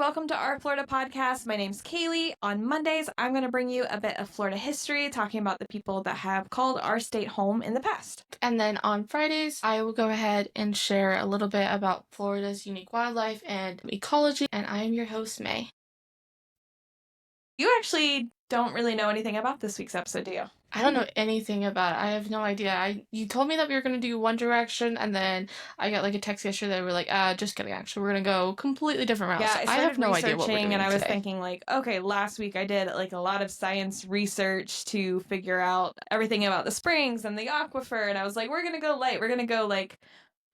welcome to our Florida podcast. My name's Kaylee. On Mondays, I'm going to bring you a bit of Florida history, talking about the people that have called our state home in the past. And then on Fridays, I will go ahead and share a little bit about Florida's unique wildlife and ecology, and I am your host, May. You actually don't really know anything about this week's episode, do you? I don't know anything about it. I have no idea. You told me that we were going to do One Direction, and then I got a text yesterday that we're like, just kidding, actually, we're going to go completely different routes. Yeah, So I started have no idea what we're researching, doing and I was today. thinking, okay, last week I did, a lot of science research to figure out everything about the springs and the aquifer, and I was like, we're going to go light. We're going to go,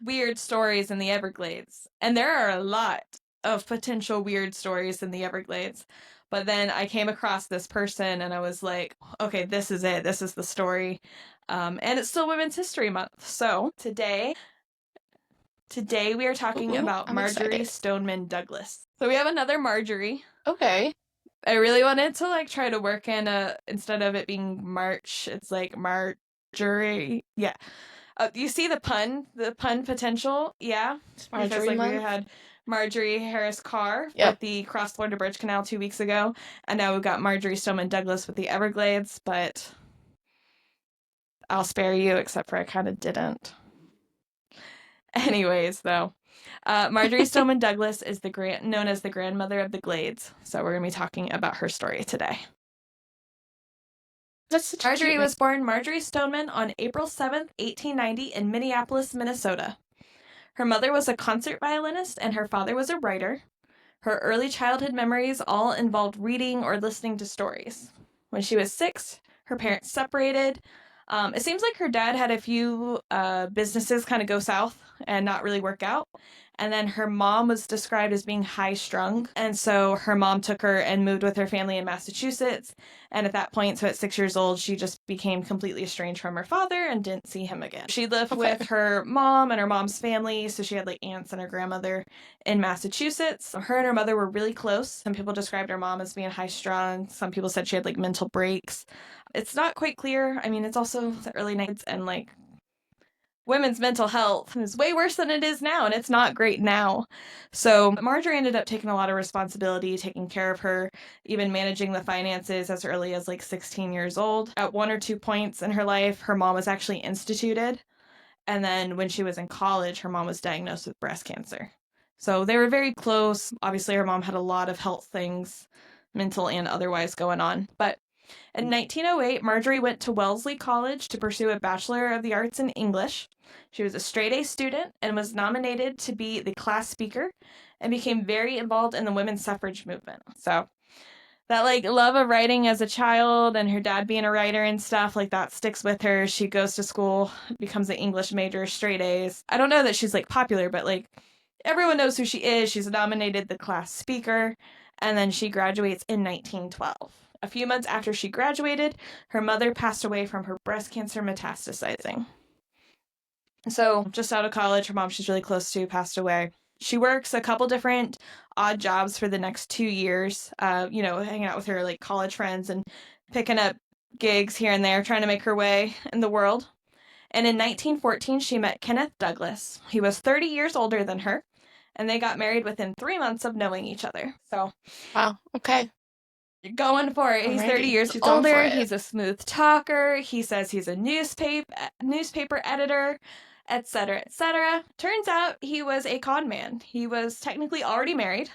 weird stories in the Everglades. And there are a lot of potential weird stories in the Everglades. But then I came across this person and I was like, okay, this is it. This is the story. And it's still Women's History Month. So today we are talking about Marjorie Stoneman Douglas. So we have another Marjorie. Okay. I really wanted to try to work in instead of it being March, it's like Marjorie. Yeah. You see the pun potential? Yeah. It's Marjorie because month. we had Marjorie Harris Carr Yep. with the Cross Florida Bridge Canal 2 weeks ago, and now we've got Marjorie Stoneman Douglas with the Everglades, but I'll spare you, except for I kind of didn't. Anyways, though, Marjorie Stoneman Douglas is known as the grandmother of the Glades, so we're going to be talking about her story today. Marjorie was born Marjorie Stoneman on April 7th, 1890 in Minneapolis, Minnesota. Her mother was a concert violinist and her father was a writer. Her early childhood memories all involved reading or listening to stories. When she was 6, her parents separated. It seems like her dad had a few businesses kind of go south and not really work out. And then her mom was described as being high-strung. And so her mom took her and moved with her family in Massachusetts. And at that point, so at 6 years old, she just became completely estranged from her father and didn't see him again. She lived with her mom and her mom's family. So she had aunts and her grandmother in Massachusetts. Her and her mother were really close. Some people described her mom as being high-strung. Some people said she had mental breaks. It's not quite clear. I mean, it's also the early 90s and women's mental health is way worse than it is now, and it's not great now. So Marjorie ended up taking a lot of responsibility, taking care of her, even managing the finances as early as 16 years old. At one or two points in her life, her mom was actually instituted. And then when she was in college, her mom was diagnosed with breast cancer. So they were very close. Obviously, her mom had a lot of health things, mental and otherwise, going on. But in 1908, Marjorie went to Wellesley College to pursue a Bachelor of the Arts in English. She was a straight-A student and was nominated to be the class speaker and became very involved in the women's suffrage movement. So that love of writing as a child and her dad being a writer and stuff, that sticks with her. She goes to school, becomes an English major, straight A's. I don't know that she's popular, but everyone knows who she is. She's nominated the class speaker, and then she graduates in 1912. A few months after she graduated, her mother passed away from her breast cancer metastasizing. So just out of college, her mom she's really close to passed away. She works a couple different odd jobs for the next 2 years, hanging out with her college friends and picking up gigs here and there, trying to make her way in the world. And in 1914, she met Kenneth Douglas. He was 30 years older than her, and they got married within 3 months of knowing each other. So, wow, okay. You're going for it. He's 30 years older. He's a smooth talker. He says he's a newspaper editor, etc., etc. Turns out he was a con man. He was technically already married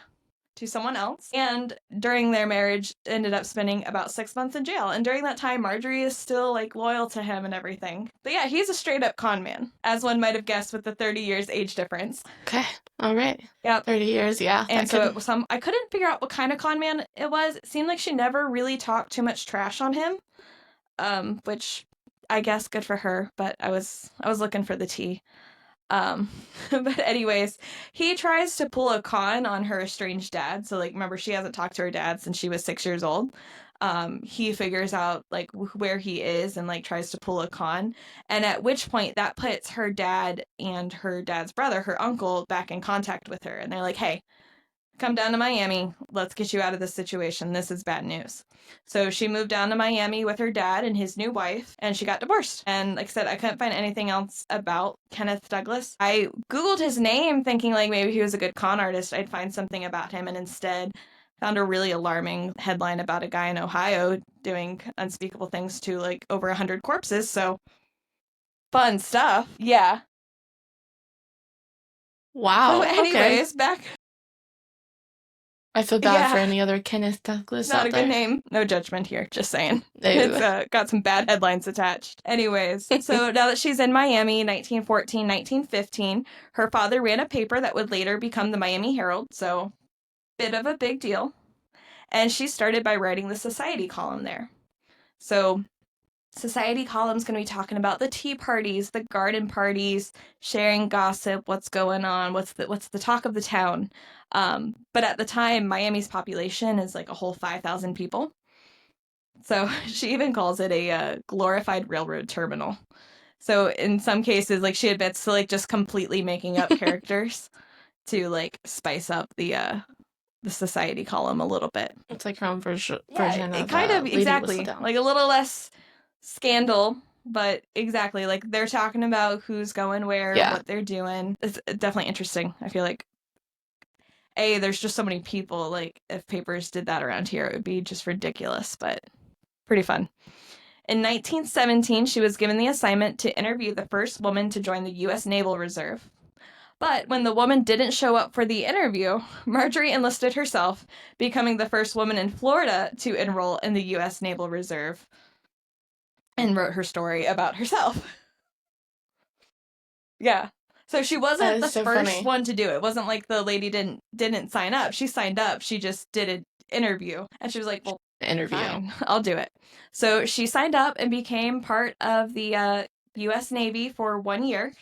to someone else, and during their marriage ended up spending about 6 months in jail. And during that time, Marjorie is still loyal to him and everything. But yeah, he's a straight up con man, as one might have guessed with the 30 years age difference. Okay. All right. Yeah. 30 years, yeah. And so it was I couldn't figure out what kind of con man it was. It seemed like she never really talked too much trash on him, which I guess good for her, but I was looking for the tea. But anyways, he tries to pull a con on her estranged dad. So remember, she hasn't talked to her dad since she was 6 years old. He figures out where he is and tries to pull a con, and at which point that puts her dad and her dad's brother, her uncle, back in contact with her, and they're like, hey, come down to Miami. Let's get you out of this situation. This is bad news. So she moved down to Miami with her dad and his new wife, and she got divorced. And like I said, I couldn't find anything else about Kenneth Douglas. I Googled his name thinking like maybe he was a good con artist. I'd find something about him, and instead found a really alarming headline about a guy in Ohio doing unspeakable things to like over 100 corpses. So fun stuff. Yeah. Wow. So anyways, back. I feel bad for Yeah. any other Kenneth Douglas Not out a there. good name. No judgment here. Just saying. No. It's got some bad headlines attached. Anyways, so now that she's in Miami, 1914, 1915, her father ran a paper that would later become the Miami Herald, so bit of a big deal. And she started by writing the society column there. So society column's going to be talking about the tea parties, the garden parties, sharing gossip, what's going on, what's the talk of the town. But at the time, Miami's population is like a whole 5,000 people. So she even calls it a glorified railroad terminal. So in some cases, like she admits to like just completely making up characters to like spice up the society column a little bit. It's like her own version It of kind of Lady exactly Whistledown. like a little less scandal, but exactly like they're talking about who's going where, what they're doing. It's definitely interesting. I feel like there's just so many people. Like if papers did that around here, it would be just ridiculous, but pretty fun. In 1917, she was given the assignment to interview the first woman to join the U.S. Naval Reserve. But when the woman didn't show up for the interview, Marjorie enlisted herself, becoming the first woman in Florida to enroll in the U.S. Naval Reserve, and wrote her story about herself. Yeah. So she wasn't the first one to do it. It wasn't like the lady didn't sign up. She signed up. She just did an interview. And she was like, well, fine, I'll do it. So she signed up and became part of the U.S. Navy for 1 year.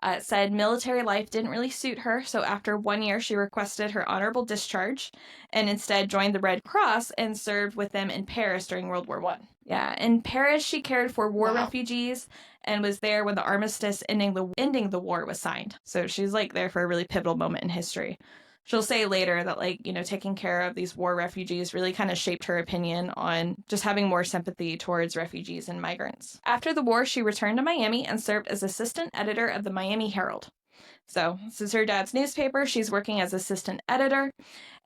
It said military life didn't really suit her, so after 1 year, she requested her honorable discharge and instead joined the Red Cross and served with them in Paris during World War I. Yeah, in Paris, she cared for war refugees and was there when the armistice ending the war was signed. So she's like there for a really pivotal moment in history. She'll say later that, like, you know, taking care of these war refugees really kind of shaped her opinion on just having more sympathy towards refugees and migrants. After the war, she returned to Miami and served as assistant editor of the Miami Herald. So this is her dad's newspaper. She's working as assistant editor,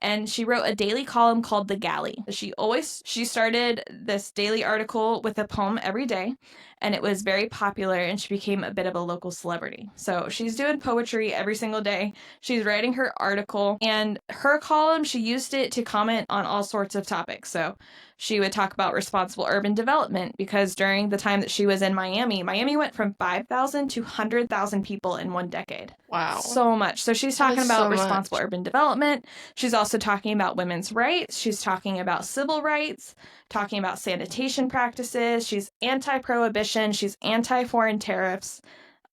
and she wrote a daily column called The Galley. She started this daily article with a poem every day, and it was very popular, and she became a bit of a local celebrity. So she's doing poetry every single day. She's writing her article, and her column, she used it to comment on all sorts of topics. So she would talk about responsible urban development, because during the time that she was in Miami went from 5,000 to 100,000 people in 1 decade. Wow. So much. So she's talking about responsible urban development. She's also talking about women's rights. She's talking about civil rights, talking about sanitation practices. She's anti-prohibition. She's anti-foreign tariffs.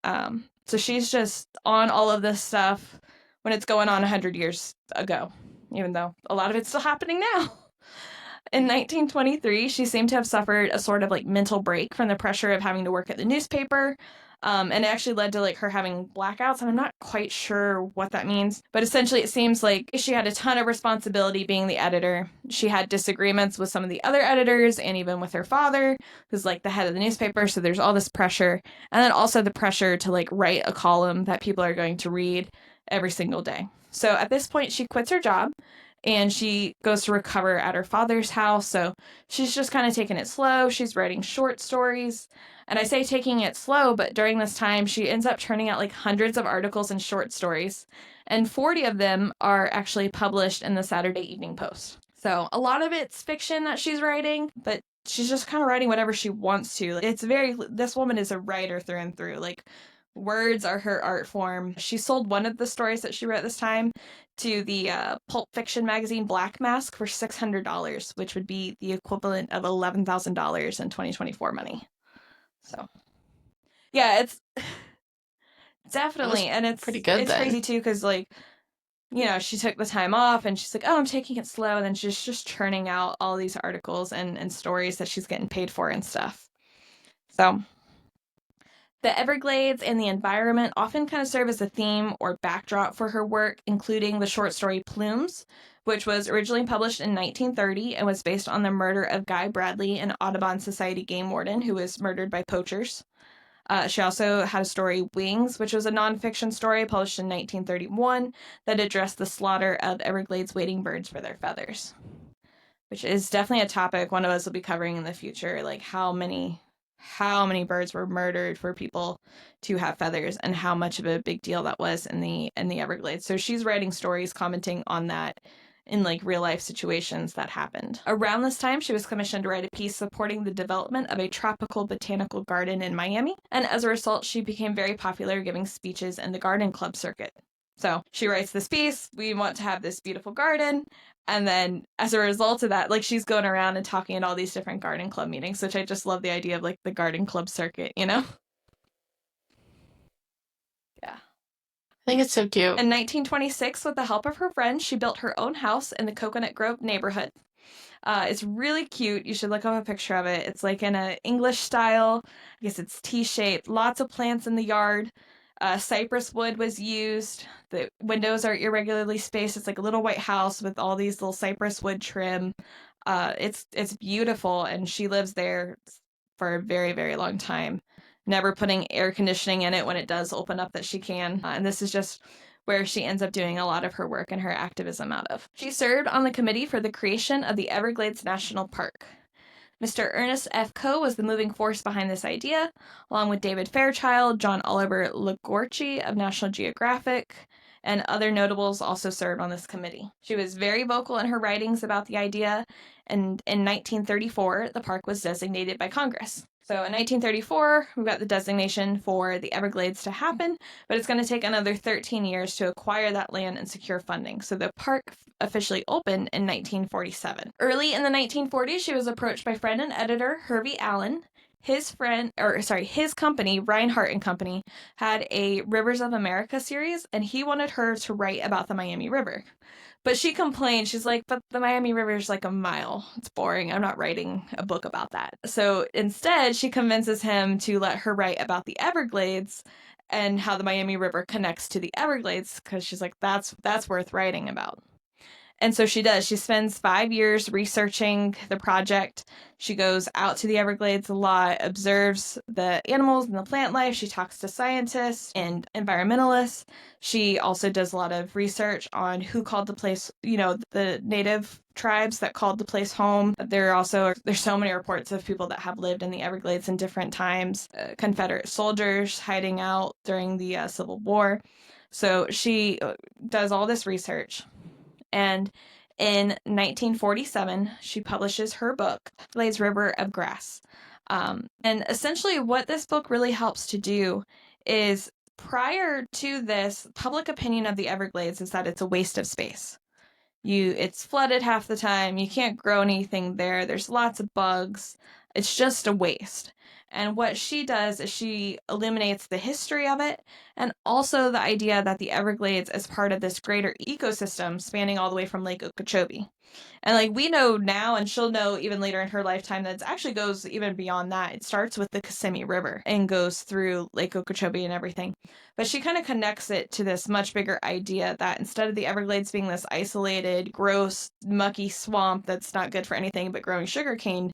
So she's just on all of this stuff when it's going on 100 years ago, even though a lot of it's still happening now. In 1923, she seemed to have suffered a sort of like mental break from the pressure of having to work at the newspaper. And it actually led to like her having blackouts, and I'm not quite sure what that means. But essentially, it seems like she had a ton of responsibility being the editor. She had disagreements with some of the other editors and even with her father, who's like the head of the newspaper. So there's all this pressure. And then also the pressure to like write a column that people are going to read every single day. So at this point, she quits her job and she goes to recover at her father's house. So she's just kind of taking it slow. She's writing short stories. And I say taking it slow, but during this time, she ends up turning out like hundreds of articles and short stories. And 40 of them are actually published in the Saturday Evening Post. So a lot of it's fiction that she's writing, but she's just kind of writing whatever she wants to. This woman is a writer through and through. Like, words are her art form. She sold one of the stories that she wrote this time to the pulp fiction magazine Black Mask for $600, which would be the equivalent of $11,000 in 2024 money. So, yeah, it's definitely, and it's pretty good. It's crazy too, because like, you know, she took the time off, and she's like, "Oh, I'm taking it slow," and then she's just churning out all these articles and stories that she's getting paid for and stuff. So, The Everglades and the environment often kind of serve as a theme or backdrop for her work, including the short story Plumes, which was originally published in 1930 and was based on the murder of Guy Bradley, an Audubon Society game warden who was murdered by poachers. She also had a story, Wings, which was a nonfiction story published in 1931 that addressed the slaughter of Everglades wading birds for their feathers, which is definitely a topic one of us will be covering in the future, like how many birds were murdered for people to have feathers and how much of a big deal that was in the Everglades. So she's writing stories commenting on that in like real life situations that happened. Around this time, she was commissioned to write a piece supporting the development of a tropical botanical garden in Miami, and as a result, she became very popular giving speeches in the garden club circuit. So she writes this piece, we want to have this beautiful garden, and then as a result of that, like she's going around and talking at all these different garden club meetings, which I just love the idea of like the garden club circuit, you know? Yeah. I think it's so cute. In 1926, with the help of her friends, she built her own house in the Coconut Grove neighborhood. It's really cute. You should look up a picture of it. It's like in an English style. I guess it's T-shaped. Lots of plants in the yard. Cypress wood was used. The windows are irregularly spaced. It's like a little white house with all these little cypress wood trim. It's beautiful, and she lives there for a very, very long time. Never putting air conditioning in it when it does open up that she can. And this is just where she ends up doing a lot of her work and her activism out of. She served on the committee for the creation of the Everglades National Park. Mr. Ernest F. Coe was the moving force behind this idea, along with David Fairchild, John Oliver Lagorci of National Geographic, and other notables also served on this committee. She was very vocal in her writings about the idea, and in 1934, the park was designated by Congress. So in 1934, we got the designation for the Everglades to happen, but it's going to take another 13 years to acquire that land and secure funding. So the park officially opened in 1947. Early in the 1940s, she was approached by friend and editor Hervey Allen. His company, Reinhardt and Company, had a Rivers of America series, and he wanted her to write about the Miami River. But she complained. She's like, but the Miami River is like a mile. It's boring. I'm not writing a book about that. So instead, she convinces him to let her write about the Everglades and how the Miami River connects to the Everglades, because she's like, that's worth writing about. And so she does. She spends 5 years researching the project. She goes out to the Everglades a lot, observes the animals and the plant life. She talks to scientists and environmentalists. She also does a lot of research on who called the place, the native tribes that called the place home. There's so many reports of people that have lived in the Everglades in different times, Confederate soldiers hiding out during the Civil War. So she does all this research. And in 1947, she publishes her book, Everglades River of Grass. And essentially what this book really helps to do is, prior to this, public opinion of the Everglades is that it's a waste of space. It's flooded half the time. You can't grow anything there. There's lots of bugs. It's just a waste. And what she does is she illuminates the history of it and also the idea that the Everglades is part of this greater ecosystem spanning all the way from Lake Okeechobee. And like we know now, and she'll know even later in her lifetime, that it actually goes even beyond that. It starts with the Kissimmee River and goes through Lake Okeechobee and everything. But she kind of connects it to this much bigger idea that instead of the Everglades being this isolated, gross, mucky swamp that's not good for anything but growing sugarcane,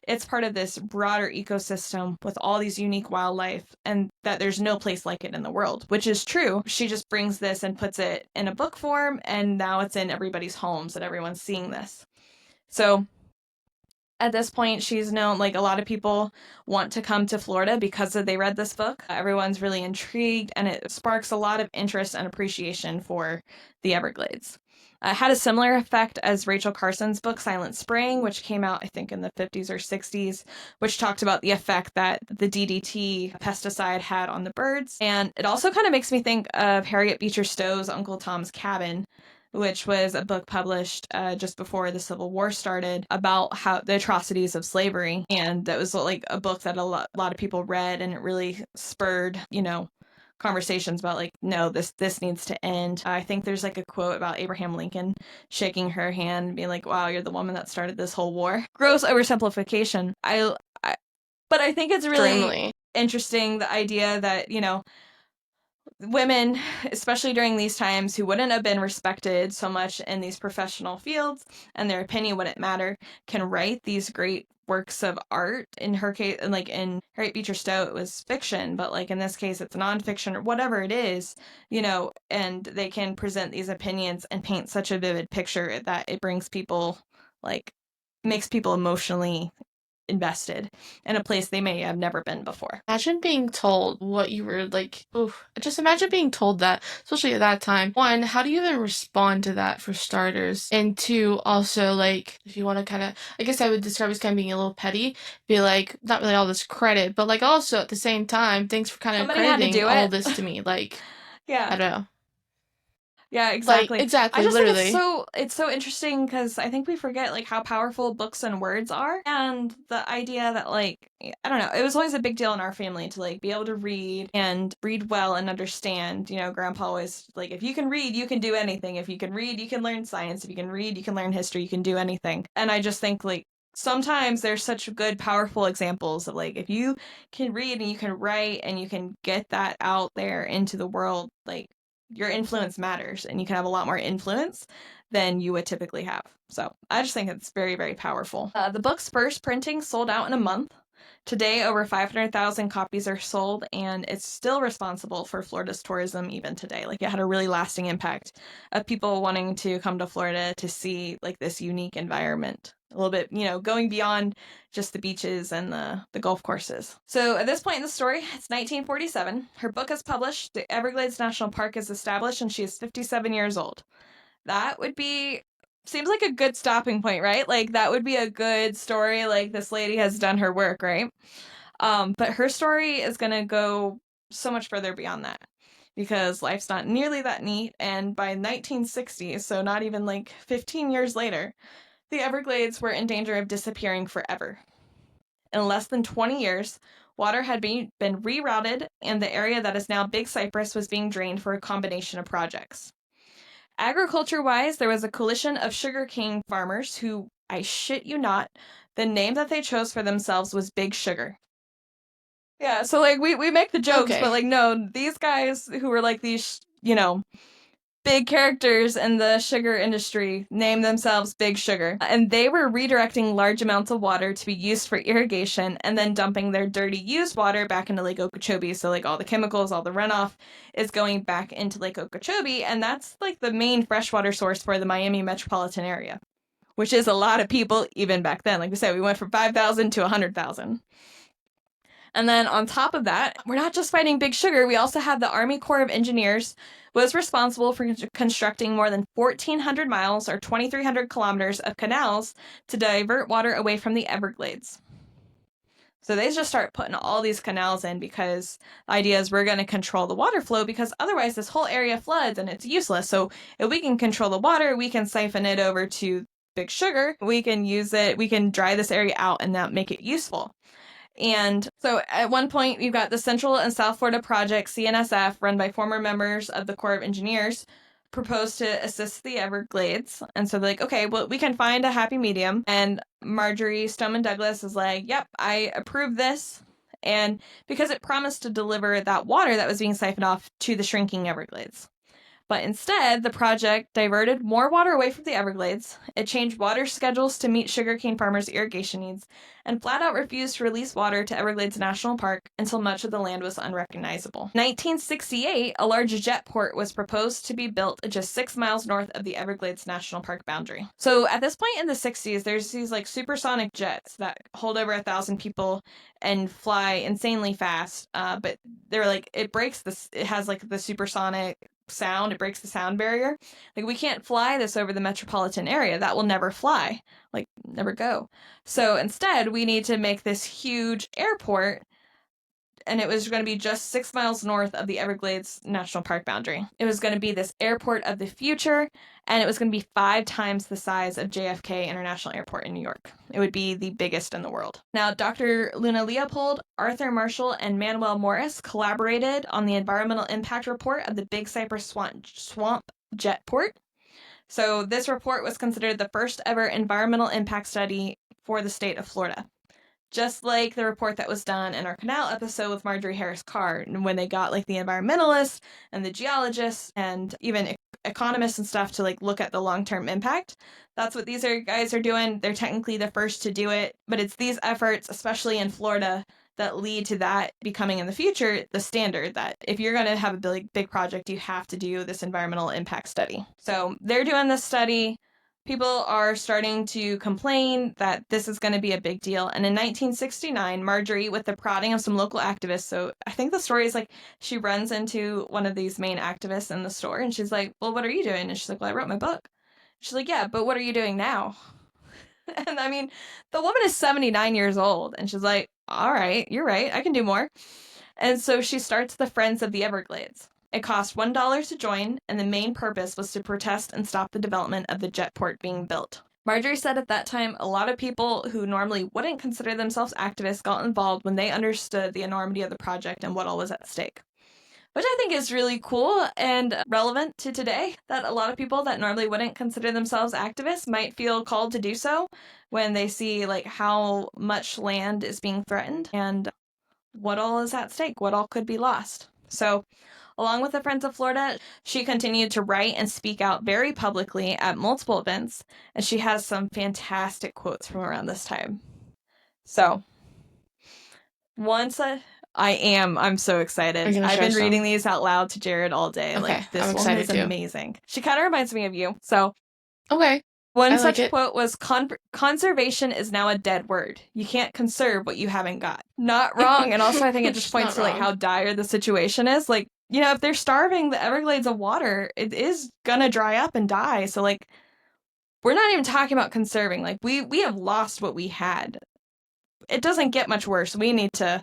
it's part of this broader ecosystem with all these unique wildlife, and that there's no place like it in the world, which is true. She just brings this and puts it in a book form, and now it's in everybody's homes and everyone's seeing this. So at this point, she's known, like a lot of people want to come to Florida because they read this book. Everyone's really intrigued, and it sparks a lot of interest and appreciation for the Everglades. Had a similar effect as Rachel Carson's book, Silent Spring, which came out, I think, in the 50s or 60s, which talked about the effect that the DDT pesticide had on the birds. And it also kind of makes me think of Harriet Beecher Stowe's Uncle Tom's Cabin, which was a book published just before the Civil War started about how the atrocities of slavery. And that was like a book that a lot of people read, and it really spurred, conversations about like, no, this needs to end. I think there's like a quote about Abraham Lincoln shaking her hand and being like, wow, you're the woman that started this whole war. Gross oversimplification. But I think it's really Extremely. interesting, the idea that, women, especially during these times, who wouldn't have been respected so much in these professional fields and their opinion wouldn't matter, can write these great works of art. In her case, and like in Harriet Beecher Stowe, it was fiction, but like in this case, it's nonfiction or whatever it is, and they can present these opinions and paint such a vivid picture that it brings people, like, makes people emotionally invested in a place they may have never been before. Imagine being told what you were like, oof. Just imagine being told that, especially at that time. One, how do you even respond to that for starters? And two, also, like, if you want to kind of, I guess I would describe as kind of being a little petty, be like, not really all this credit, but like also at the same time, thanks for kind of Somebody had to crediting do all it. this to me. Like, Yeah. I don't know. Yeah, Like, exactly. exactly, I just literally. think it's so interesting because I think we forget like how powerful books and words are, and the idea that, like, I don't know, it was always a big deal in our family to like be able to read and read well and understand. Grandpa always like, if you can read, you can do anything. If you can read, you can learn science. If you can read, you can learn history. You can do anything. And I just think, like, sometimes there's such good, powerful examples of, like, if you can read and you can write and you can get that out there into the world, like, your influence matters and you can have a lot more influence than you would typically have. So I just think it's very, very powerful. The book's first printing sold out in a month. Today, over 500,000 copies are sold, and it's still responsible for Florida's tourism even today. Like, it had a really lasting impact of people wanting to come to Florida to see, like, this unique environment. A little bit, going beyond just the beaches and the golf courses. So at this point in the story, it's 1947. Her book is published. The Everglades National Park is established, and she is 57 years old. That would be, seems like a good stopping point, right? Like, that would be a good story. Like, this lady has done her work, right? But her story is going to go so much further beyond that, because life's not nearly that neat. And by 1960, so not even like 15 years later, the Everglades were in danger of disappearing forever. In less than 20 years, water had been rerouted, and the area that is now Big Cypress was being drained for a combination of projects. Agriculture-wise, there was a coalition of sugarcane farmers who, I shit you not, the name that they chose for themselves was Big Sugar. Yeah, so, like, we make the jokes, Okay. but, like, no, these guys who were, like, these, big characters in the sugar industry named themselves Big Sugar. And they were redirecting large amounts of water to be used for irrigation and then dumping their dirty used water back into Lake Okeechobee. So, like, all the chemicals, all the runoff is going back into Lake Okeechobee. And that's, like, the main freshwater source for the Miami metropolitan area, which is a lot of people even back then. Like we said, we went from 5,000 to 100,000. And then on top of that, we're not just fighting Big Sugar, we also have the Army Corps of Engineers was responsible for constructing more than 1,400 miles or 2,300 kilometers of canals to divert water away from the Everglades. So they just start putting all these canals in because the idea is we're going to control the water flow, because otherwise this whole area floods and it's useless. So if we can control the water, we can siphon it over to Big Sugar. We can use it, we can dry this area out and not make it useful. And so at one point, you've got the Central and South Florida Project, CNSF, run by former members of the Corps of Engineers, proposed to assist the Everglades. And so they're like, okay, well, we can find a happy medium. And Marjorie Stoneman Douglas is like, yep, I approve this. And because it promised to deliver that water that was being siphoned off to the shrinking Everglades. But instead, the project diverted more water away from the Everglades, it changed water schedules to meet sugarcane farmers' irrigation needs, and flat out refused to release water to Everglades National Park until much of the land was unrecognizable. In 1968, a large jet port was proposed to be built just 6 miles north of the Everglades National Park boundary. So at this point in the 60s, there's these like supersonic jets that hold over 1,000 people and fly insanely fast, but they're like, it has like the supersonic sound, it breaks the sound barrier. Like, we can't fly this over the metropolitan area. That will never fly, like, never go. So instead, we need to make this huge airport, and it was going to be just 6 miles north of the Everglades National Park boundary. It was going to be this airport of the future, and it was going to be 5 times the size of JFK International Airport in New York. It would be the biggest in the world. Now, Dr. Luna Leopold, Arthur Marshall, and Manuel Morris collaborated on the environmental impact report of the Big Cypress Swamp Jetport. So this report was considered the first ever environmental impact study for the state of Florida. Just like the report that was done in our canal episode with Marjorie Harris Carr, when they got like the environmentalists and the geologists and even economists and stuff to like look at the long-term impact. That's what these guys are doing. They're technically the first to do it, but it's these efforts, especially in Florida, that lead to that becoming in the future the standard, that if you're going to have a big project, you have to do this environmental impact study. So they're doing this study. People are starting to complain that this is going to be a big deal. And in 1969, Marjorie, with the prodding of some local activists, so I think the story is like she runs into one of these main activists in the store and she's like, well, what are you doing? And she's like, well, I wrote my book. She's like, yeah, but what are you doing now? And I mean, the woman is 79 years old and she's like, all right, you're right, I can do more. And so she starts the Friends of the Everglades. It cost $1 to join, and the main purpose was to protest and stop the development of the jetport being built. Marjorie said at that time, a lot of people who normally wouldn't consider themselves activists got involved when they understood the enormity of the project and what all was at stake. Which I think is really cool and relevant to today, that a lot of people that normally wouldn't consider themselves activists might feel called to do so when they see like how much land is being threatened and what all is at stake, what all could be lost. So, along with the Friends of Florida, she continued to write and speak out very publicly at multiple events, and she has some fantastic quotes from around this time. So, I'm so excited. I've been reading these out loud to Jared all day. Okay, like, this I'm woman is excited too. amazing. She kind of reminds me of you. So, okay. One such quote was, conservation is now a dead word. You can't conserve what you haven't got. Not wrong. And also I think it just points to like how dire the situation is. Like, you know, if they're starving the Everglades of water, it is gonna dry up and die. So like, we're not even talking about conserving. Like, we have lost what we had. It doesn't get much worse. We need to...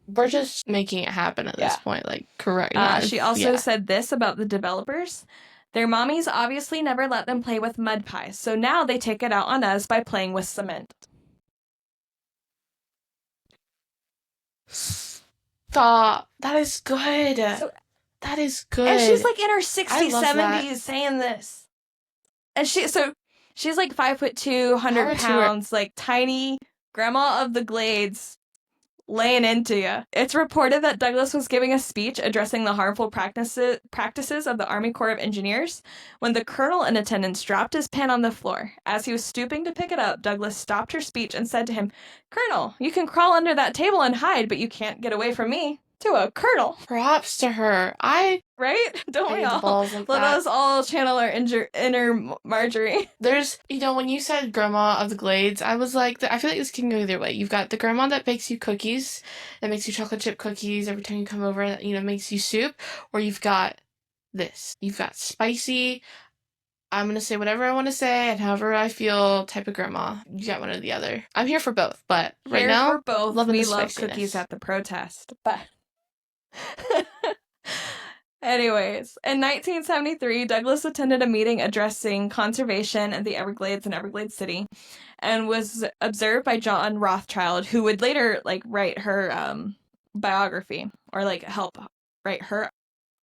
We're just making it happen at this point. Like, correct. She also said this about the developers. Their mommies obviously never let them play with mud pies, so now they take it out on us by playing with cement. Stop. That is good. That is good. And she's like in her 60s, 70s saying this. And she's like 5'2", 100 pounds, like tiny grandma of the Glades, laying into you. It's reported that Douglas was giving a speech addressing the harmful practices of the Army Corps of Engineers when the colonel in attendance dropped his pen on the floor. As he was stooping to pick it up, Douglas stopped her speech and said to him, "Colonel, you can crawl under that table and hide, but you can't get away from me." To a colonel. Props to her. Right? Don't we all? Let us all channel our inner Marjorie. There's, when you said grandma of the Glades, I was like, I feel like this can go either way. You've got the grandma that bakes you cookies, that makes you chocolate chip cookies every time you come over, that, makes you soup, or you've got this. You've got spicy, I'm going to say whatever I want to say and however I feel type of grandma. You got one or the other. I'm here for both, but right now, for both. We love cookies at the protest. But anyways, in 1973, Douglas attended a meeting addressing conservation of the Everglades and Everglades City and was observed by John Rothschild, who would later write her biography or help write her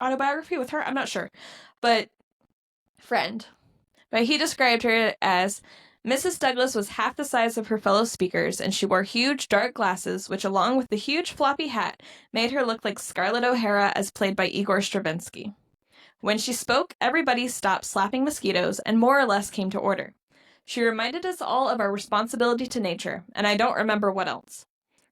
autobiography with her. I'm not sure. But he described her as Mrs. Douglas was half the size of her fellow speakers, and she wore huge, dark glasses, which, along with the huge floppy hat, made her look like Scarlett O'Hara as played by Igor Stravinsky. When she spoke, everybody stopped slapping mosquitoes and more or less came to order. She reminded us all of our responsibility to nature, and I don't remember what else.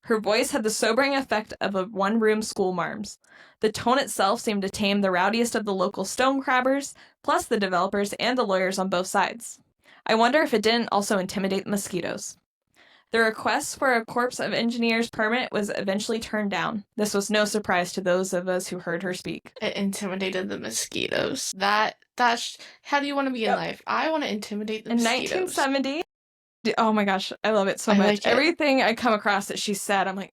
Her voice had the sobering effect of a one-room schoolmarm's. The tone itself seemed to tame the rowdiest of the local stone crabbers, plus the developers and the lawyers on both sides. I wonder if it didn't also intimidate the mosquitoes. The request for a Corps of Engineers permit was eventually turned down. This was no surprise to those of us who heard her speak. It intimidated the mosquitoes. That's how do you want to be in life? I want to intimidate the mosquitoes. In 1970, oh my gosh, I love it so much. Everything I come across that she said, I'm like,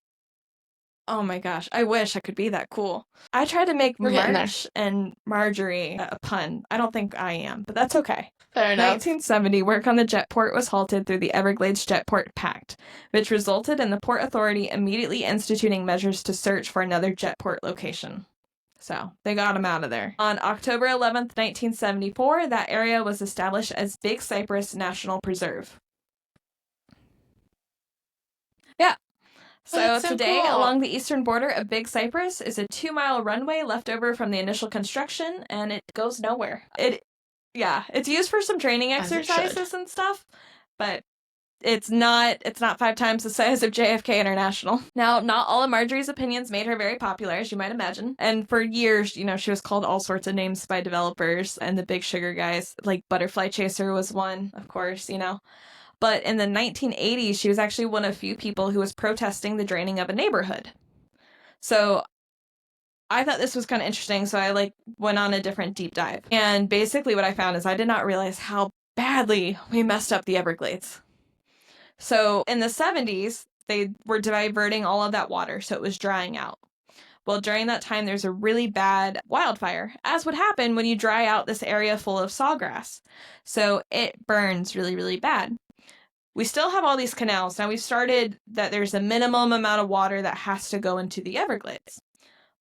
oh my gosh, I wish I could be that cool. I tried to make March and Marjorie a pun. I don't think I am, but that's okay. Fair enough. 1970, work on the jetport was halted through the Everglades Jetport Pact, which resulted in the Port Authority immediately instituting measures to search for another jetport location. So, they got him out of there. On October 11th, 1974, that area was established as Big Cypress National Preserve. Oh, So that's so today, cool. along the eastern border of Big Cypress is a 2-mile runway left over from the initial construction, and it goes nowhere. It's used for some training As it should. exercises and stuff, but it's not 5 times the size of JFK International. Now, not all of Marjorie's opinions made her very popular, as you might imagine. And for years, she was called all sorts of names by developers and the big sugar guys. Like Butterfly Chaser was one, of course. But in the 1980s, she was actually one of few people who was protesting the draining of a neighborhood. So I thought this was kind of interesting, so I went on a different deep dive. And basically what I found is I did not realize how badly we messed up the Everglades. So in the 70s, they were diverting all of that water, so it was drying out. Well, during that time, there's a really bad wildfire, as would happen when you dry out this area full of sawgrass. So it burns really, really bad. We still have all these canals. Now, we've started that there's a minimum amount of water that has to go into the Everglades.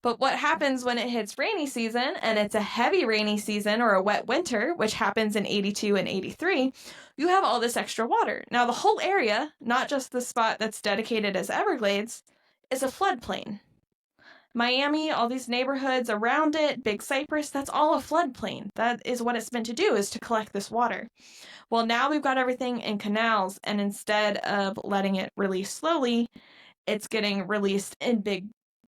But what happens when it hits rainy season, and it's a heavy rainy season or a wet winter, which happens in 82 and 83, you have all this extra water. Now, the whole area, not just the spot that's dedicated as Everglades, is a floodplain. Miami, all these neighborhoods around it, Big Cypress, that's all a floodplain. That is what it's meant to do, is to collect this water. Well, now we've got everything in canals, and instead of letting it release slowly, it's getting released in big,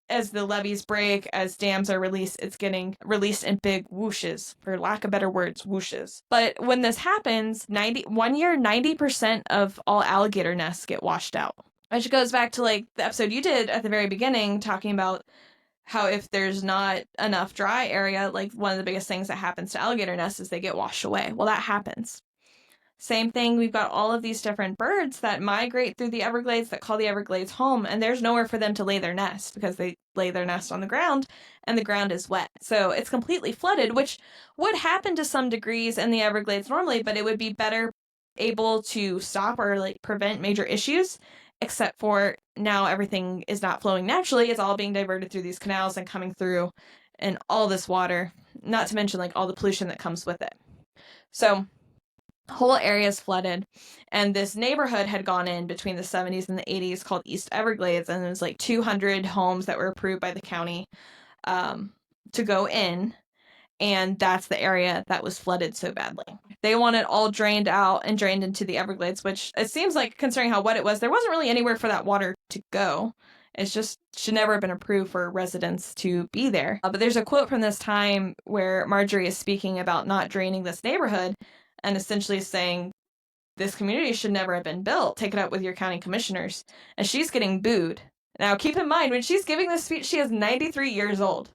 as the levees break, as dams are released, it's getting released in big whooshes, for lack of better words, whooshes. But when this happens, 90% of all alligator nests get washed out. Which goes back to the episode you did at the very beginning, talking about how if there's not enough dry area, one of the biggest things that happens to alligator nests is they get washed away. Well, that happens. Same thing, we've got all of these different birds that migrate through the Everglades that call the Everglades home, and there's nowhere for them to lay their nest because they lay their nest on the ground, and the ground is wet. So it's completely flooded, which would happen to some degrees in the Everglades normally, but it would be better able to stop or prevent major issues, except for now everything is not flowing naturally. It's all being diverted through these canals and coming through, and all this water, not to mention all the pollution that comes with it. So whole area is flooded, and this neighborhood had gone in between the 70s and the 80s called East Everglades, and it was 200 homes that were approved by the county to go in, and that's the area that was flooded so badly. They want it all drained out and drained into the Everglades, which it seems like, considering how wet it was, there wasn't really anywhere for that water to go. It's just should never have been approved for residents to be there. But there's a quote from this time where Marjorie is speaking about not draining this neighborhood, and essentially saying this community should never have been built. Take it up with your county commissioners. And she's getting booed. Now, keep in mind, when she's giving this speech, she is 93 years old.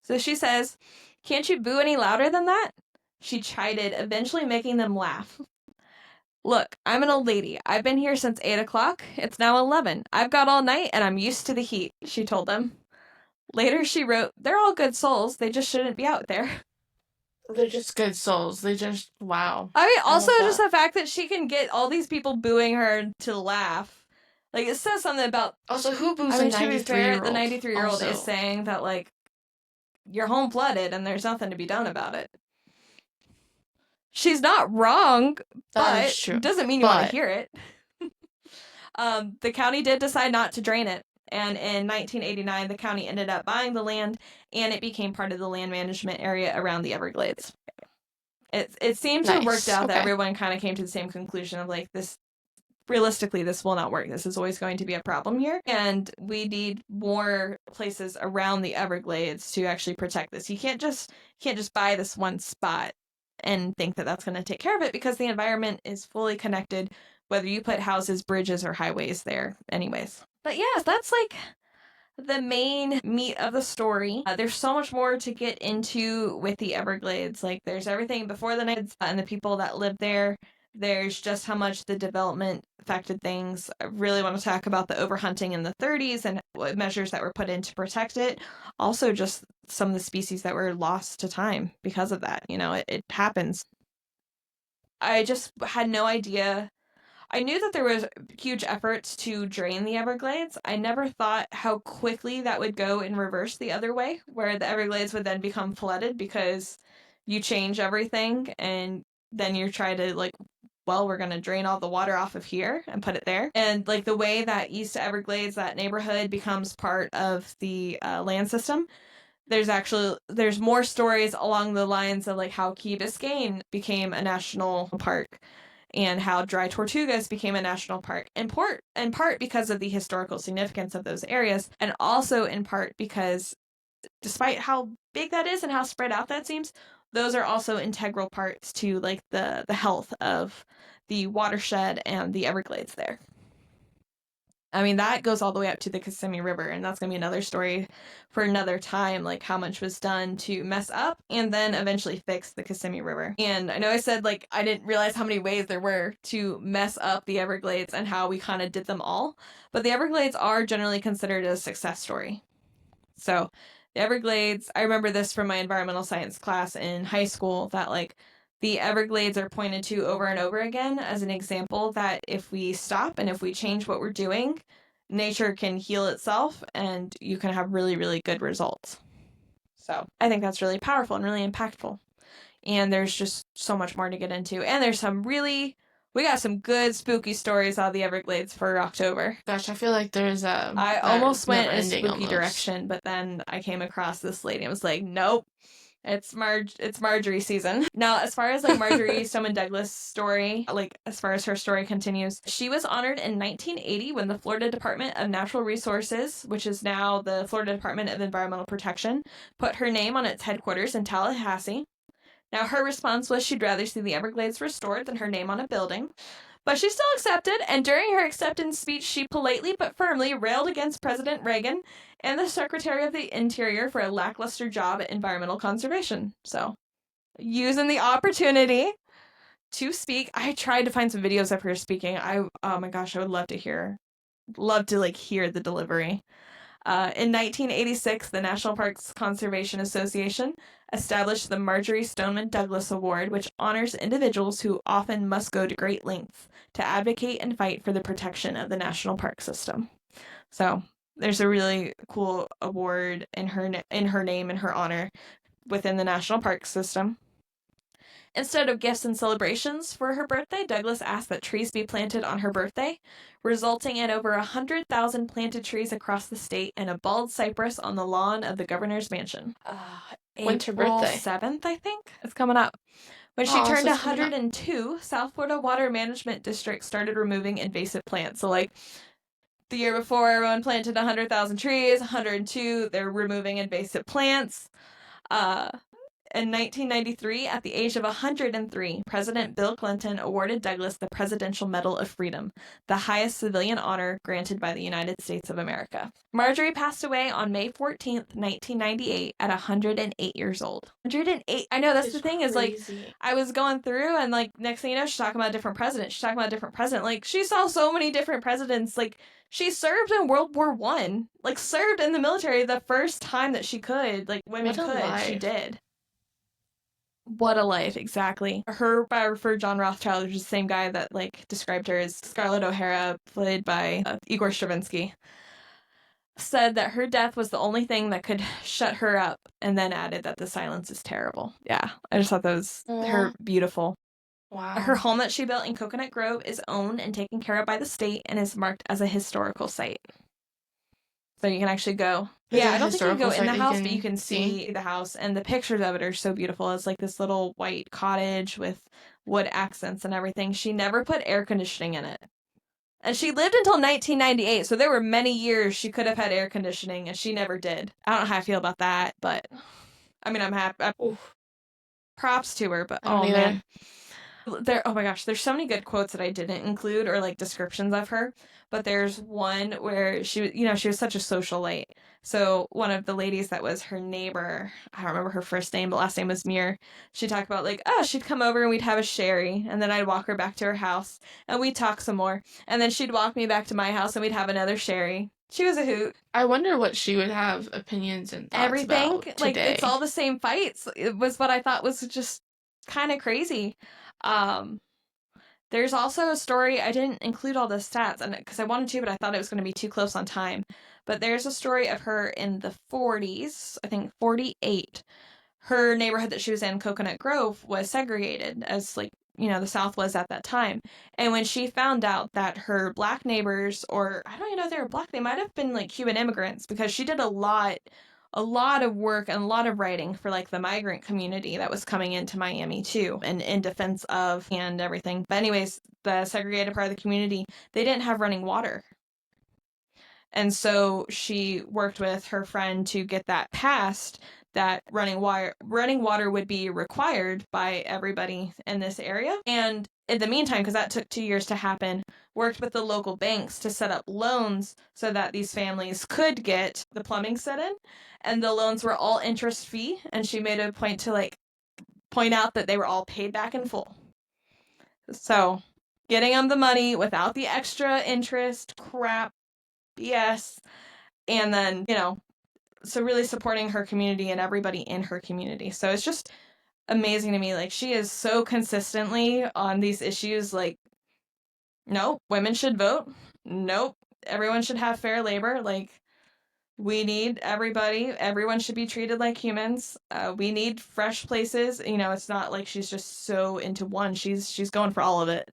So she says, "Can't you boo any louder than that?" She chided, eventually making them laugh. "Look, I'm an old lady. I've been here since 8 o'clock. It's now 11. I've got all night, and I'm used to the heat," she told them. Later, she wrote, "They're all good souls. They just shouldn't be out there." They're just good souls. They just, wow. I mean, also love just that. the fact that she can get all these people booing her to laugh. It says something about... Also, who boos I mean, a to be fair, 93-year-old? the 93-year-old Also. is saying that, you're home flooded and there's nothing to be done about it. She's not wrong, That is but true. doesn't mean you want But- to hear it. The county did decide not to drain it, and in 1989, the county ended up buying the land, and it became part of the land management area around the Everglades. It seemed to have Nice. worked out that Okay. everyone kind of came to the same conclusion of this. Realistically, this will not work. This is always going to be a problem here, and we need more places around the Everglades to actually protect this. You can't just buy this one spot and think that that's going to take care of it, because the environment is fully connected, whether you put houses, bridges, or highways there anyways. But yeah, that's the main meat of the story. There's so much more to get into with the Everglades. There's everything before the Knights and the people that lived there. There's just how much the development affected things. I really want to talk about the overhunting in the 30s and what measures that were put in to protect it. Also, just some of the species that were lost to time because of that. It happens. I just had no idea. I knew that there was huge efforts to drain the Everglades. I never thought how quickly that would go in reverse the other way, where the Everglades would then become flooded because you change everything and then you try to well, we're going to drain all the water off of here and put it there. And like the way that East Everglades, that neighborhood, becomes part of the land system, there's more stories along the lines of like how Key Biscayne became a national park and how Dry Tortugas became a national park, in part because of the historical significance of those areas, and also in part because despite how big that is and how spread out that seems, those are also integral parts to like the health of the watershed and the Everglades there. I mean, that goes all the way up to the Kissimmee River, and that's going to be another story for another time, like how much was done to mess up and then eventually fix the Kissimmee River. And I know I said, like, I didn't realize how many ways there were to mess up the Everglades and how we kind of did them all, but the Everglades are generally considered a success story. So the Everglades, I remember this from my environmental science class in high school, that like the Everglades are pointed to over and over again as an example that if we stop and if we change what we're doing, nature can heal itself and you can have really, really good results. So I think that's really powerful and really impactful. And there's just so much more to get into. And there's we got some good spooky stories out of the Everglades for October. Gosh, I feel like there's I almost went a spooky almost. direction, but then I came across this lady and was like, nope. It's Marjorie season. Now, as far as like Marjorie Stoneman Douglas' story, like as far as her story continues, she was honored in 1980 when the Florida Department of Natural Resources, which is now the Florida Department of Environmental Protection, put her name on its headquarters in Tallahassee. Now, her response was she'd rather see the Everglades restored than her name on a building. But she still accepted, and during her acceptance speech, she politely but firmly railed against President Reagan and the Secretary of the Interior for a lackluster job at environmental conservation. So, using the opportunity to speak, I tried to find some videos of her speaking. Oh my gosh, I would love to hear the delivery. In 1986, the National Parks Conservation Association established the Marjorie Stoneman Douglas Award, which honors individuals who often must go to great lengths to advocate and fight for the protection of the national park system. So there's a really cool award in her name, in her honor, within the national park system. Instead of gifts and celebrations for her birthday, Douglas asked that trees be planted on her birthday, resulting in over 100,000 planted trees across the state and a bald cypress on the lawn of the governor's mansion. When's her April birthday? 7th, I think. It's coming up. When she turned 102, South Florida Water Management District started removing invasive plants. So, like, the year before, everyone planted 100,000 trees. 102, they're removing invasive plants. In 1993, at the age of 103, President Bill Clinton awarded Douglas the Presidential Medal of Freedom, the highest civilian honor granted by the United States of America. Marjorie passed away on May 14th, 1998, at 108 years old. 108. I know, that's the thing, is like, I was going through, and like, next thing you know, she's talking about a different president. She's talking about a different president. Like, she saw so many different presidents. Like, she served in World War I. Like, served in the military the first time that she could. Like, women could. She did. What a life, exactly. Her biographer, John Rothschild, which is the same guy that like described her as Scarlett O'Hara, played by Igor Stravinsky, said that her death was the only thing that could shut her up, and then added that the silence is terrible. Yeah, I just thought that was her beautiful. Wow. Her home that she built in Coconut Grove is owned and taken care of by the state and is marked as a historical site. So you can actually go. Yeah, I don't think you can go in the house, but you can see the house, and the pictures of it are so beautiful. It's like this little white cottage with wood accents and everything. She never put air conditioning in it. And she lived until 1998, so there were many years she could have had air conditioning, and she never did. I don't know how I feel about that, but I mean, I'm happy. Props to her, but oh man. Oh my gosh, there's so many good quotes that I didn't include, or like descriptions of her, but there's one where she was such a socialite. So one of the ladies that was her neighbor, I don't remember her first name, but last name was Muir, she talked about like, oh, she'd come over and we'd have a sherry, and then I'd walk her back to her house and we'd talk some more, and then she'd walk me back to my house and we'd have another sherry. She was a hoot. I wonder what she would have opinions and thoughts about today. Like, it's all the same fights. It was what I thought was just kind of crazy. There's also a story, I didn't include all the stats, and because I wanted to, but I thought it was going to be too close on time. But there's a story of her in the 40s, I think 48. Her neighborhood that she was in, Coconut Grove, was segregated as like the South was at that time. And when she found out that her black neighbors, or I don't even know if they were black, they might have been like Cuban immigrants, because she did a lot of work and a lot of writing for like the migrant community that was coming into Miami too, and in defense of and everything. But anyways, the segregated part of the community, they didn't have running water. And so she worked with her friend to get that passed, that running water would be required by everybody in this area. And in the meantime, because that took 2 years to happen, worked with the local banks to set up loans so that these families could get the plumbing set in. And the loans were all interest free. And she made a point to like point out that they were all paid back in full. So getting them the money without the extra interest crap, BS. And then, so really supporting her community and everybody in her community. So it's just amazing to me. Like, she is so consistently on these issues. Like, nope, women should vote. Nope, everyone should have fair labor. Like, we need everybody. Everyone should be treated like humans. We need fresh places. It's not like she's just so into one. She's going for all of it.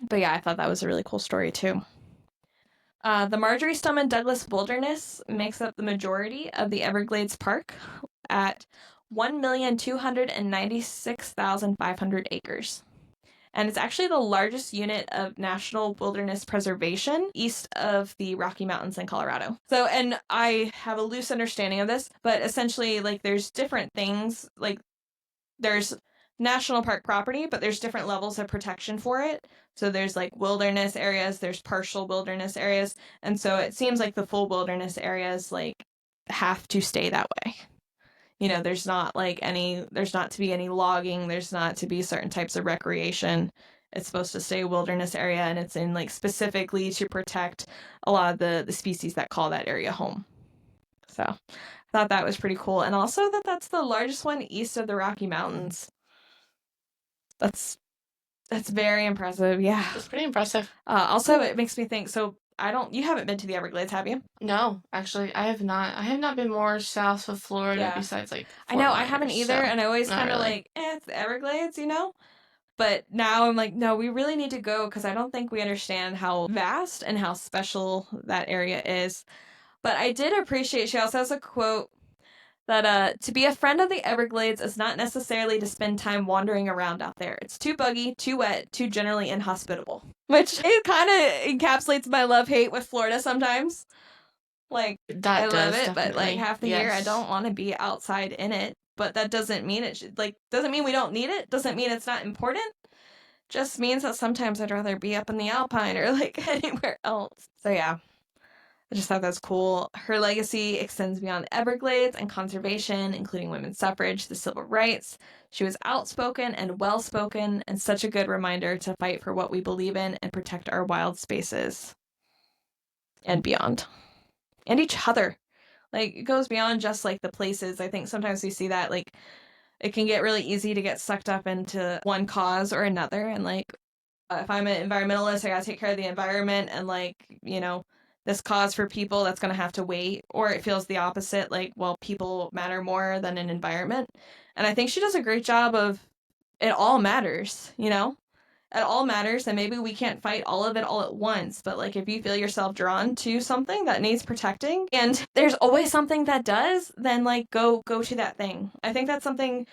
But yeah, I thought that was a really cool story too. The Marjorie Stoneman Douglas Wilderness makes up the majority of the Everglades Park at 1,296,500 acres. And it's actually the largest unit of national wilderness preservation east of the Rocky Mountains in Colorado. So, and I have a loose understanding of this, but essentially, like, there's different things. Like, there's national park property, but there's different levels of protection for it. So there's like wilderness areas, there's partial wilderness areas, and so it seems like the full wilderness areas like have to stay that way. There's not to be any logging, there's not to be certain types of recreation. It's supposed to stay a wilderness area, and it's in like specifically to protect a lot of the species that call that area home. So I thought that was pretty cool. And also that's the largest one east of the Rocky Mountains. That's very impressive. Yeah. It's pretty impressive. Also, it makes me think, so you haven't been to the Everglades, have you? No, actually, I have not. I have not been more south of Florida besides like I know, Fort I haven't Myers, either, so and I always not kind of really. like, it's the Everglades, But now I'm like, no, we really need to go, because I don't think we understand how vast and how special that area is. But I did appreciate, she also has a quote that to be a friend of the Everglades is not necessarily to spend time wandering around out there. It's too buggy, too wet, too generally inhospitable. Which it kind of encapsulates my love-hate with Florida sometimes. Like, That I love does it, but like definitely. half the year I Yes. don't want to be outside in it. But that doesn't mean doesn't mean we don't need it. Doesn't mean it's not important. Just means that sometimes I'd rather be up in the Alpine or like anywhere else. So yeah. I just thought that's cool. Her legacy extends beyond Everglades and conservation, including women's suffrage, the civil rights. She was outspoken and well-spoken, and such a good reminder to fight for what we believe in and protect our wild spaces and beyond. And each other. Like, it goes beyond just like the places. I think sometimes we see that like it can get really easy to get sucked up into one cause or another, and like if I'm an environmentalist, I gotta take care of the environment, and like, this cause for people, that's gonna have to wait. Or it feels the opposite, like, well, people matter more than an environment. And I think she does a great job of it all matters, It all matters, and maybe we can't fight all of it all at once, but like if you feel yourself drawn to something that needs protecting, and there's always something that does, then like go to that thing. I think that's something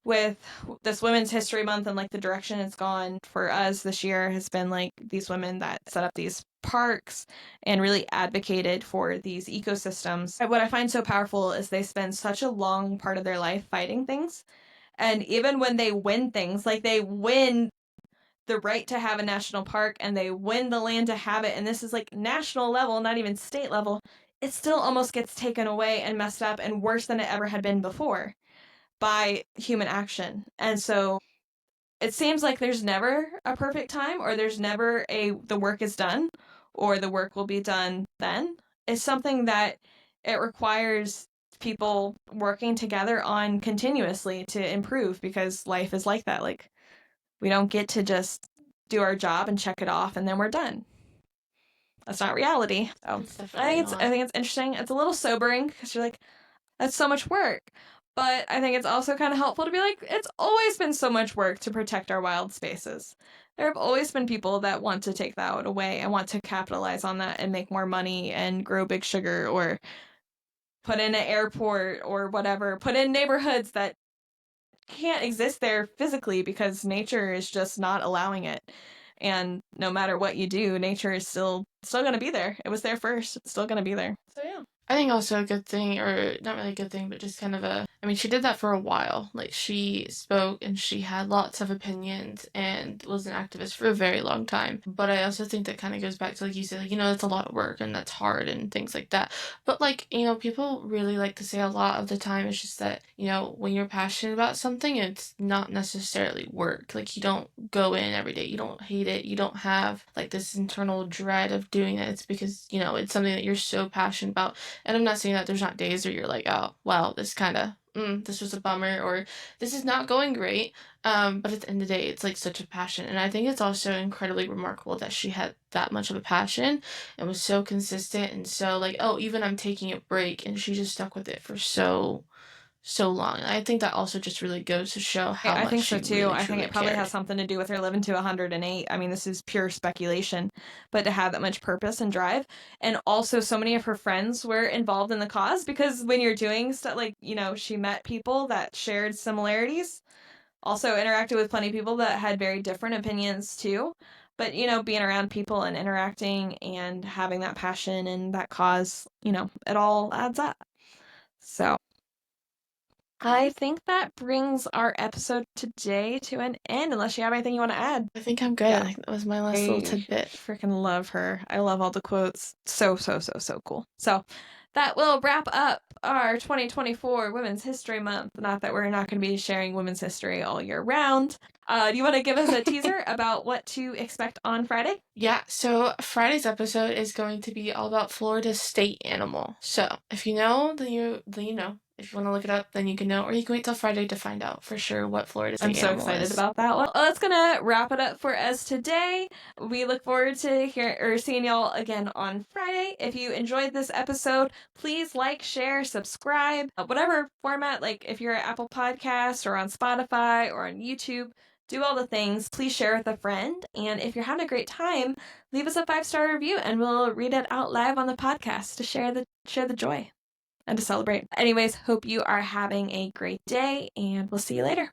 with this Women's History Month, and like the direction it's gone for us this year has been like these women that set up these parks and really advocated for these ecosystems. What I find so powerful is they spend such a long part of their life fighting things. And even when they win things, like they win the right to have a national park and they win the land to have it, and this is like national level, not even state level, it still almost gets taken away and messed up and worse than it ever had been before by human action. And so it seems like there's never a perfect time, or there's never the work is done, or the work will be done then. It's something that it requires people working together on continuously to improve, because life is like that. Like, we don't get to just do our job and check it off and then we're done. That's not reality. So It's definitely not. I think it's interesting. It's a little sobering, because you're like, that's so much work. But I think it's also kind of helpful to be like, it's always been so much work to protect our wild spaces. There have always been people that want to take that away and want to capitalize on that and make more money and grow big sugar or put in an airport or whatever, put in neighborhoods that can't exist there physically because nature is just not allowing it. And no matter what you do, nature is still going to be there. It was there first. It's still going to be there. So yeah. I think also a good thing, or not really a good thing, but just kind of I mean, she did that for a while. Like, she spoke and she had lots of opinions and was an activist for a very long time. But I also think that kind of goes back to, like you said, like, that's a lot of work and that's hard and things like that. But, like, people really like to say a lot of the time it's just that, when you're passionate about something, it's not necessarily work. Like, you don't go in every day. You don't hate it. You don't have, like, this internal dread of doing it. It's because, it's something that you're so passionate about. And I'm not saying that there's not days where you're like, oh, wow, this kind of, this was a bummer, or this is not going great. But at the end of the day, it's like such a passion. And I think it's also incredibly remarkable that she had that much of a passion and was so consistent and so like, oh, even I'm taking a break, and she just stuck with it for so long. And I think that also just really goes to show how I much think so she too. really, I think truly it probably cared. has something to do with her living to 108. I mean, this is pure speculation, but to have that much purpose and drive, and also so many of her friends were involved in the cause, because when you're doing stuff like, she met people that shared similarities, also interacted with plenty of people that had very different opinions too. But, being around people and interacting and having that passion and that cause, it all adds up. So I think that brings our episode today to an end, unless you have anything you want to add. I think I'm good. Yeah. I think that was my last little tidbit. Freaking love her. I love all the quotes. So cool. So that will wrap up our 2024 Women's History Month. Not that we're not going to be sharing women's history all year round. Do you want to give us a teaser about what to expect on Friday? Yeah, so Friday's episode is going to be all about Florida's state animal. So if you know, then you know. If you want to look it up, then you can know, or you can wait till Friday to find out for sure what Florida's state animal is. I'm so excited about that one. Well, that's gonna wrap it up for us today. We look forward to seeing y'all again on Friday. If you enjoyed this episode, please like, share, subscribe, whatever format. Like if you're at Apple Podcasts or on Spotify or on YouTube, do all the things. Please share with a friend. And if you're having a great time, leave us a 5-star review and we'll read it out live on the podcast to share the joy and to celebrate. Anyways, hope you are having a great day, and we'll see you later.